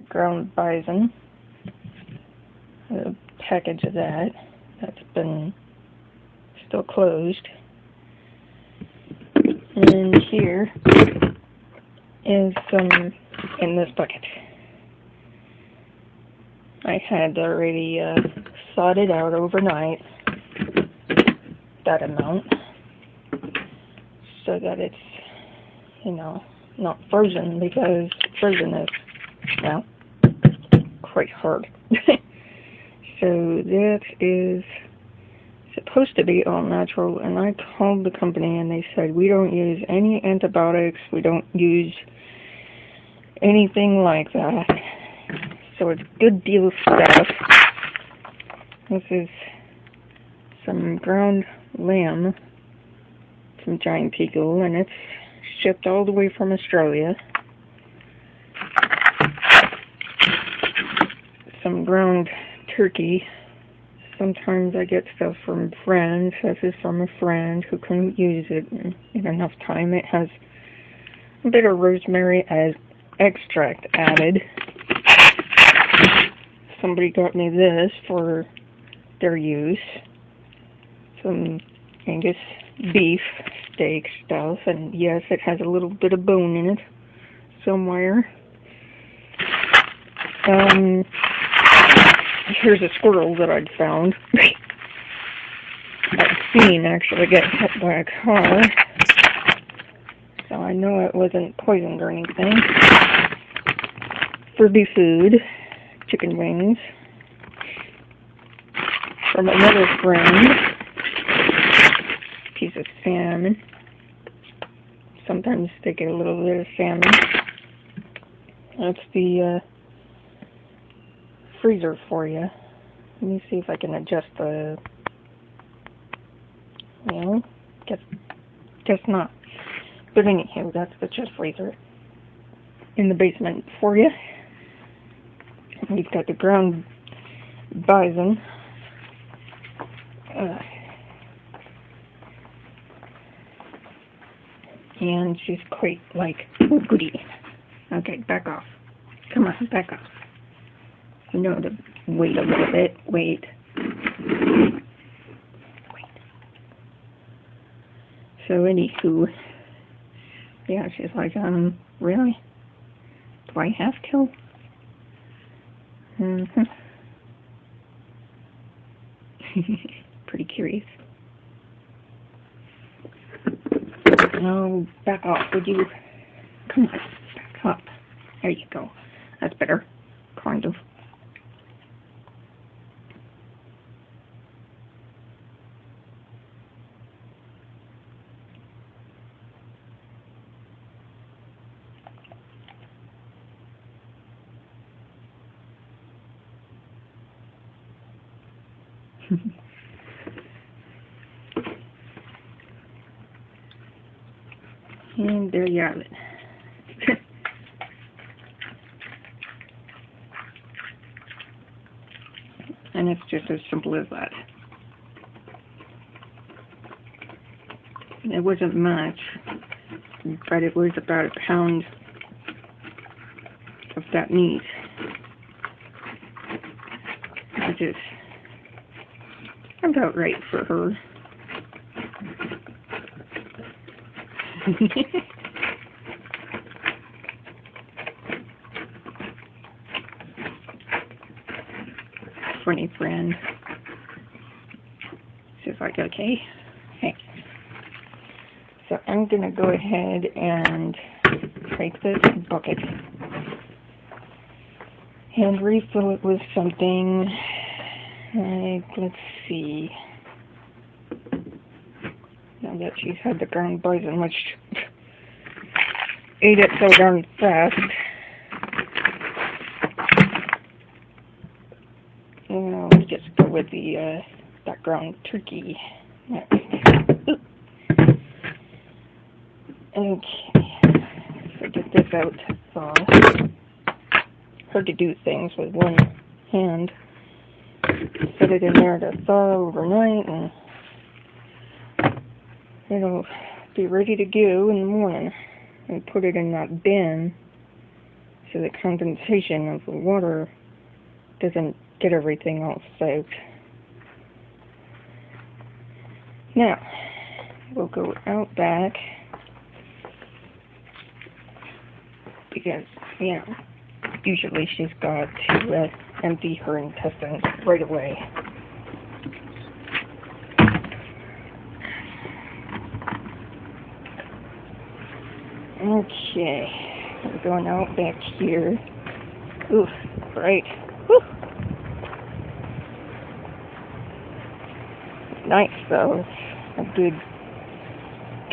ground bison, a package of that that's been still closed. And here is some in this bucket. I had already thawed it out overnight, that amount, so that it's, not frozen, because frozen is, well, quite hard. So that is supposed to be all natural, and I called the company and they said we don't use any antibiotics, we don't use anything like that. So it's good deal stuff. This is some ground lamb, some giant eagle, and it's shipped all the way from Australia. Some ground turkey. Sometimes I get stuff from friends. This is from a friend who couldn't use it in enough time. It has a bit of rosemary as extract added. Somebody got me this for their use. Some Angus beef steak stuff, and yes, it has a little bit of bone in it somewhere. Here's a squirrel that I'd found. I'd seen actually get hit by a car, so I know it wasn't poisoned or anything. Furby food, chicken wings, from another friend, piece of salmon. Sometimes they get a little bit of salmon. That's the freezer for you. Let me see if I can adjust the, guess not. But anyhow, that's the chest freezer in the basement for you. We've got the ground bison. And she's quite like, oh goody. Okay, back off. Come on, back off. To wait a little bit. Wait. So anywho, yeah, she's like, really? Do I have to? Pretty curious. Oh, back off, would you? Come on, back up. There you go. That's better. Kind of. And there you have it. And it's just as simple as that. It wasn't much, but it was about a pound of that meat, which is about right for her. Funny friend. She's like, okay, hey. So I'm gonna go ahead and take this bucket and refill it with something like, let's see. Now that she's had the ground bison, which ate it so darn fast. Let's just go with the that ground turkey next. Okay, so get this out to thaw. Hard to do things with one hand. Set it in there to thaw overnight, and it'll be ready to go in the morning. And put it in that bin so the condensation of the water doesn't get everything all soaked. Now, we'll go out back because, you know, usually she's got to empty her intestines right away. Okay, we're going out back here. Oof, right. Whew. Nice though. A good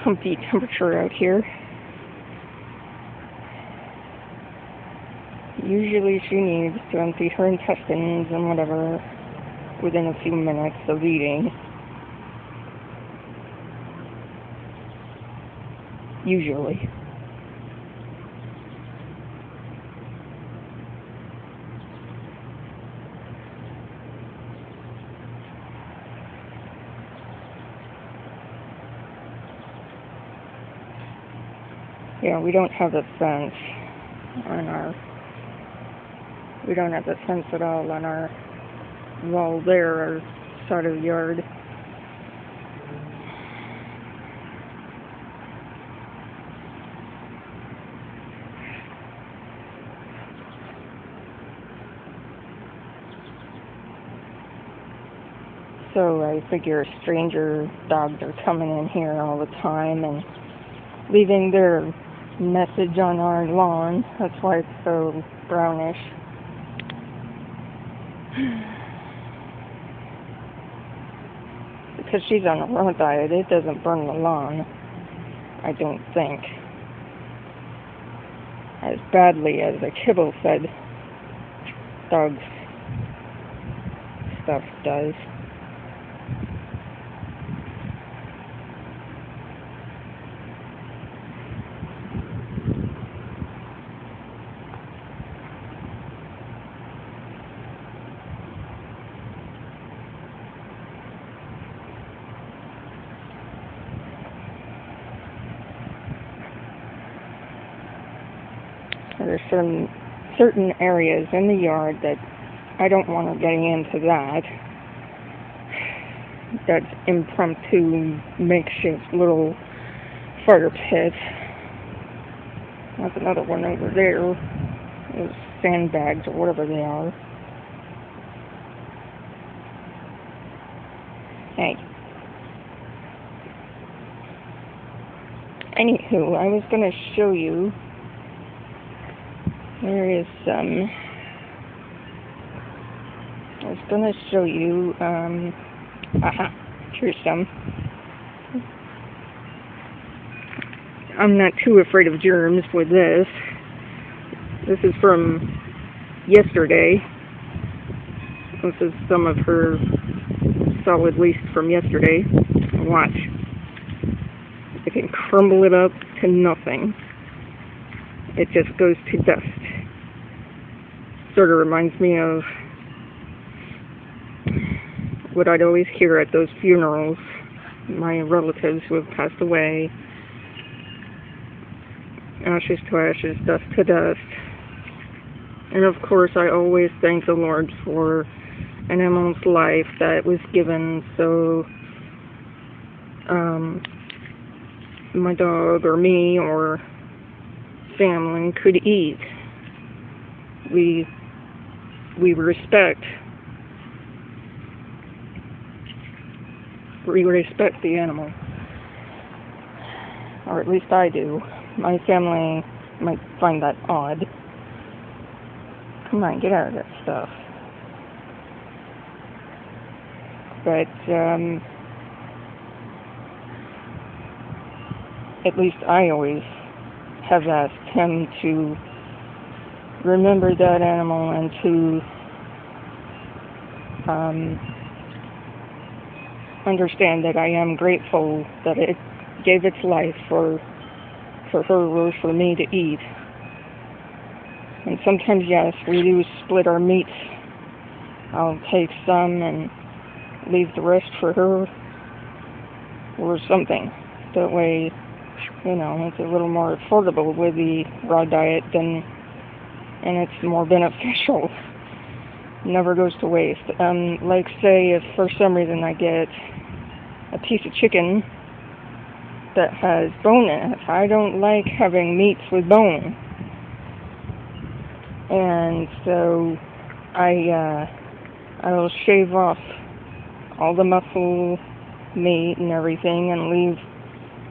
comfy temperature out here. Usually she needs to empty her intestines and whatever within a few minutes of eating. Usually. Yeah, we don't have a fence on our, we don't have a fence at all on our wall there, our side of the yard. So I figure stranger dogs are coming in here all the time and leaving their message on our lawn. That's why it's so brownish. Because she's on a raw diet, it doesn't burn the lawn, I don't think, as badly as a kibble-fed dog's stuff does. There's some certain areas in the yard that I don't want her getting into that. That's impromptu, makeshift little fire pit. There's another one over there. Those sandbags or whatever they are. Hey. Anywho, I was going to show you. There is some. I was going to show you. Here's some. I'm not too afraid of germs with this. This is from yesterday. This is some of her solid waste from yesterday. Watch. I can crumble it up to nothing. It just goes to dust. Sort of reminds me of what I'd always hear at those funerals. My relatives who have passed away. Ashes to ashes, dust to dust. And of course I always thank the Lord for an animal's life that was given so my dog or me or family could eat. We respect the animal, or at least I do. My family might find that odd. Come on, get out of that stuff. But at least I always have asked him to remember that animal and to understand that I am grateful that it gave its life for her or for me to eat. And sometimes, yes, we do split our meats. I'll take some and leave the rest for her or something. That way, you know, it's a little more affordable with the raw diet than and it's more beneficial. Never goes to waste. Like say if for some reason I get a piece of chicken that has bone in it. I don't like having meats with bone. And so I'll shave off all the muscle meat and everything and leave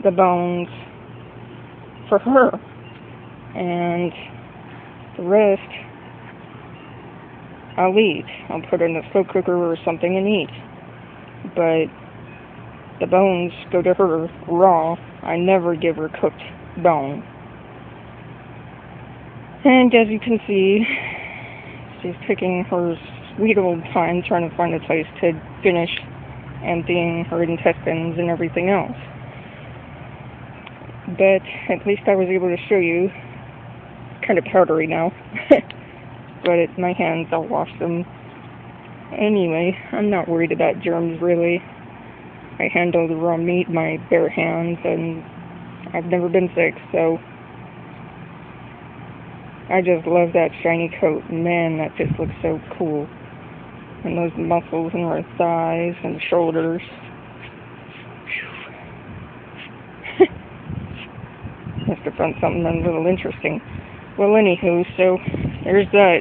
the bones for her. And the rest I'll eat. I'll put it in a slow cooker or something and eat. But the bones go to her raw. I never give her cooked bone. And as you can see, she's taking her sweet old time trying to find a place to finish emptying her intestines and everything else. But at least I was able to show you. Kind of powdery now. But my hands, I'll wash them. Anyway, I'm not worried about germs really. I handle the raw meat in my bare hands, and I've never been sick, so I just love that shiny coat. Man, that just looks so cool. And those muscles in her thighs and shoulders. Must have found something a little interesting. Well, anywho, so there's that.